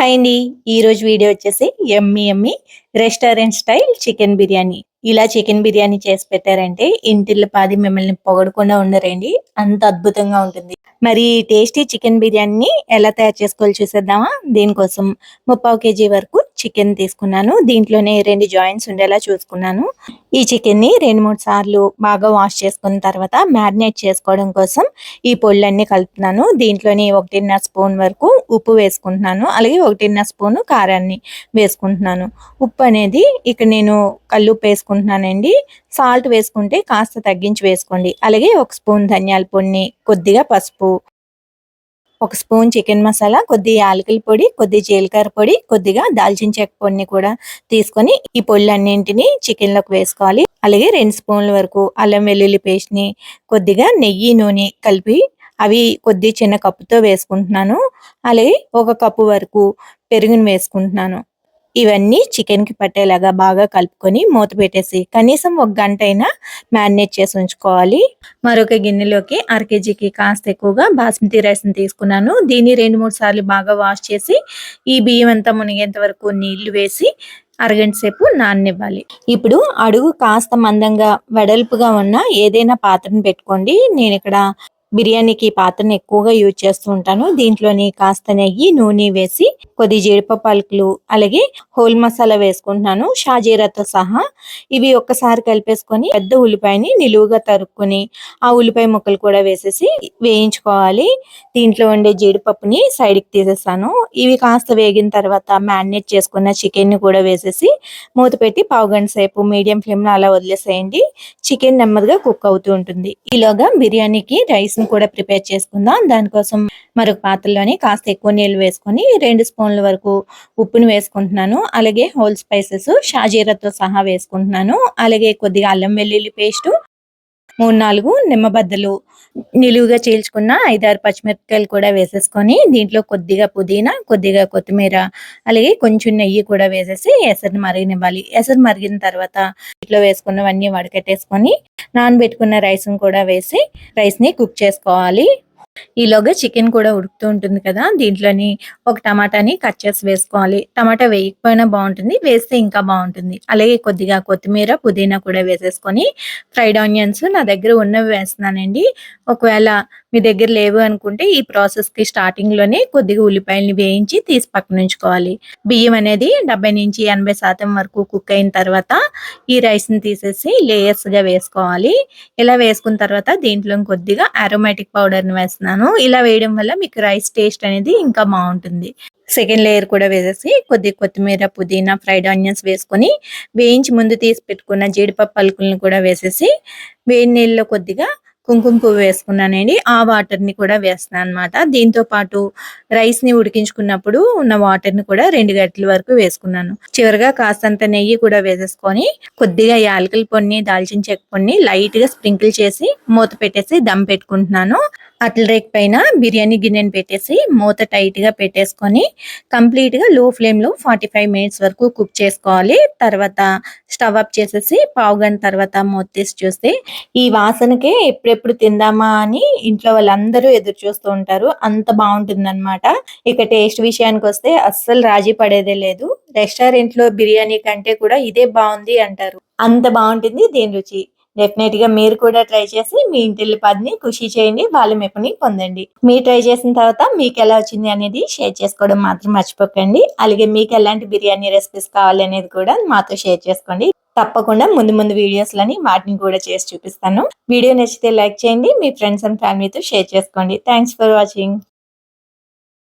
Hi అండి. ఈరోజు video వచ్చేసి యమ్మీ యమ్మీ రెస్టారెంట్ స్టైల్ చికెన్ బిర్యానీ. ఇలా చికెన్ బిర్యానీ చేసి పెట్టారంటే ఇంటిల్లిపాది మిమ్మల్ని పొగడకుండా ఉండరండి. అంత అద్భుతంగా ఉంటుంది. మరి టేస్టీ చికెన్ బిర్యానీని ఎలా తయారు చేసుకోవాలో చూసేద్దామా? దీనికోసం 3/4 కేజీ వరకు చికెన్ తీసుకున్నాను. దీంట్లోనే 2 జాయింట్స్ ఉండేలా చూసుకున్నాను. ఈ చికెన్‌ని 2, 3 సార్లు బాగా వాష్ చేసుకున్న తర్వాత మ్యారినేట్ చేసుకోవడం కోసం ఈ పొడులన్నీ కలుపుతున్నాను. దీంట్లోని 1.5 స్పూన్ వరకు ఉప్పు వేసుకుంటున్నాను. అలాగే 1.5 స్పూను కారాన్ని వేసుకుంటున్నాను. ఉప్పు అనేది ఇక్కడ నేను కల్లుప్పు వేసుకుంటున్నానండి. సాల్ట్ వేసుకుంటే కాస్త తగ్గించి వేసుకోండి. అలాగే 1 స్పూన్ ధనియాల పొడిని, కొద్దిగా పసుపు, 1 స్పూన్ చికెన్ మసాలా, కొద్దిగా యాలకుల పొడి, కొద్దిగా జీలకర్ర పొడి, కొద్దిగా దాల్చిన చెక్క పొడిని కూడా తీసుకొని ఈ పొడులన్నింటినీ చికెన్‌లోకి వేసుకోవాలి. అలాగే 2 స్పూన్ల వరకు అల్లం వెల్లుల్లి పేస్ట్‌ని, కొద్దిగా నెయ్యి, నూనె కలిపి అవి కొద్ది చిన్న కప్పుతో వేసుకుంటున్నాను. అలాగే 1 కప్పు వరకు పెరుగుని వేసుకుంటున్నాను. ఇవన్నీ చికెన్‌కి పట్టేలాగా బాగా కలుపుకొని మూత పెట్టేసి కనీసం 1 గంట అయినా మ్యారినేట్ చేసి ఉంచుకోవాలి. మరొక గిన్నెలోకి 1/2 కేజీకి కాస్త ఎక్కువగా బాస్మతి రైస్‌ని తీసుకున్నాను. దీన్ని 2, 3 సార్లు బాగా వాష్ చేసి ఈ బియ్యం అంతా మునిగేంత వరకు నీళ్లు వేసి అరగంట సేపు నాననివ్వాలి. ఇప్పుడు అడుగు కాస్త మందంగా వెడల్పుగా ఉన్న ఏదైనా పాత్రను పెట్టుకోండి. నేనిక్కడ బిర్యానీకి పాత్రను ఎక్కువగా యూజ్ చేస్తూ ఉంటాను. దీంట్లోని కాస్త నెయ్యి, నూనె వేసి కొద్ది జీడిపప్పు పలుకులు, అలాగే హోల్ మసాలా వేసుకుంటున్నాను షాజీరాతో సహా. ఇవి ఒక్కసారి కలిపేసుకొని పెద్ద ఉల్లిపాయని నిలువుగా తరుక్కొని ఆ ఉల్లిపాయ ముక్కలు కూడా వేసేసి వేయించుకోవాలి. దీంట్లో ఉండే జీడిపప్పుని సైడ్కి తీసేస్తాను. ఇవి కాస్త వేగిన తర్వాత మ్యారినేట్ చేసుకున్న చికెన్ కూడా వేసేసి మూత పెట్టి పావుగంట సేపు మీడియం ఫ్లేమ్లో అలా వదిలేసేయండి. చికెన్ నెమ్మదిగా కుక్ అవుతూ ఉంటుంది. ఈలోగా బిర్యానీకి రైస్ ని కూడా ప్రిపేర్ చేసుకుందాం. దానికోసం మరొక పాత్రలోని కాస్త ఎక్కువ నీళ్లు వేసుకొని 2 స్పూన్ల వరకు ఉప్పుని వేసుకుంటున్నాను. అలాగే హోల్ స్పైసెస్ షాజీరాతో సహా వేసుకుంటున్నాను. అలాగే కొద్దిగా అల్లం వెల్లుల్లి పేస్టు, 3, 4 నిమ్మబద్దలు, నిలువుగా చీల్చుకున్న 5, 6 పచ్చిమిరపకాయలు కూడా వేసేసుకొని దీంట్లో కొద్దిగా పుదీనా, కొద్దిగా కొత్తిమీర, అలాగే కొంచెం నెయ్యి కూడా వేసేసి ఎసరుని మరగనివ్వాలి. ఎసరు మరిగిన తర్వాత ఇట్లా వేసుకున్నవన్నీ వడకట్టేసుకొని నానబెట్టుకున్న రైస్‌ని కూడా వేసి రైస్‌ని కుక్ చేసుకోవాలి. ఈలోగా చికెన్ కూడా ఉడుకుతూ ఉంటుంది కదా! దీంట్లోని ఒక టమాటాని కట్ చేసి వేసుకోవాలి. టమాటా వేయకపోయినా బావుంటుంది. వేస్తే ఇంకా బావుంటుంది. అలాగే కొద్దిగా కొత్తిమీర, పుదీనా కూడా వేసేసుకొని ఫ్రైడ్ ఆనియన్స్ నా దగ్గర ఉన్నవి వేస్తున్నానండి. ఒకవేళ మీ దగ్గర లేవు అనుకుంటే ఈ ప్రాసెస్‌కి స్టార్టింగ్‌లోనే కొద్దిగా ఉల్లిపాయలని వేయించి తీసి పక్కనుంచుకోవాలి. బియ్యం అనేది 70-80% వరకు కుక్ అయిన తర్వాత ఈ రైస్‌ని తీసేసి లేయర్స్‌గా వేసుకోవాలి. ఇలా వేసుకున్న తర్వాత దీంట్లో కొద్దిగా అరోమాటిక్ పౌడర్‌ని వేస్తున్నాను. ఇలా వేయడం వల్ల మీకు రైస్ టేస్ట్ అనేది ఇంకా బావుంటుంది. సెకండ్ లేయర్ కూడా వేసేసి కొద్దిగా కొత్తిమీర, పుదీనా, ఫ్రైడ్ ఆనియన్స్ వేసుకొని వేయించి ముందు తీసి పెట్టుకున్న జీడిపప్పు పలుకులను కూడా వేసేసి వేడి నీళ్ళలో కొద్దిగా కుంకుమ పువ్వు వేసుకున్నానండి. ఆ వాటర్‌ని కూడా వేస్తున్నానన్నమాట. దీంతో పాటు రైస్‌ని ఉడికించుకున్నప్పుడు ఉన్న వాటర్‌ని కూడా 2 గంటల వరకు వేసుకున్నాను. చివరగా కాస్తంత నెయ్యి కూడా వేసేసుకొని కొద్దిగా యాలకుల పొడిని, దాల్చిన చెక్క పొడిని లైట్‌గా స్ప్రింకిల్ చేసి మూత పెట్టేసి దమ్ పెట్టుకుంటున్నాను. అట్ల రేకు పైన బిర్యానీ గిన్నెని పెట్టేసి మూత టైట్‌గా పెట్టేసుకొని కంప్లీట్‌గా లో ఫ్లేమ్‌లో 45 మినిట్స్ వరకు కుక్ చేసుకోవాలి. తర్వాత స్టవ్ ఆఫ్ చేసేసి పావుగంట తర్వాత మూత తీసి చూస్తే ఈ వాసనకే ఎప్పుడెప్పుడు తిందామా అని ఇంట్లో వాళ్ళందరూ ఎదురు చూస్తూ ఉంటారు. అంత బావుంటుందన్నమాట. ఇక టేస్ట్ విషయానికొస్తే అస్సలు రాజీ పడేదే లేదు. రెస్టారెంట్‌లో బిర్యానీ కంటే కూడా ఇదే బావుంది అంటారు. అంత బావుంటుంది దీని రుచి. డెఫినెట్‌గా మీరు కూడా ట్రై చేసి మీ ఇంటిల్లిపాదిని ఖుషి చేయండి. వాళ్ళ మెప్పుని పొందండి. మీరు ట్రై చేసిన తర్వాత మీకెలా వచ్చింది అనేది షేర్ చేసుకోవడం మాత్రం మర్చిపోకండి. అలాగే మీకు ఎలాంటి బిర్యానీ రెసిపీస్ కావాలి అనేది కూడా మాతో షేర్ చేసుకోండి. తప్పకుండా ముందు ముందు వీడియోస్‌లని వాటిని కూడా చేసి చూపిస్తాను. వీడియో నచ్చితే లైక్ చేయండి. మీ ఫ్రెండ్స్ అండ్ ఫ్యామిలీతో షేర్ చేసుకోండి. Thanks for watching.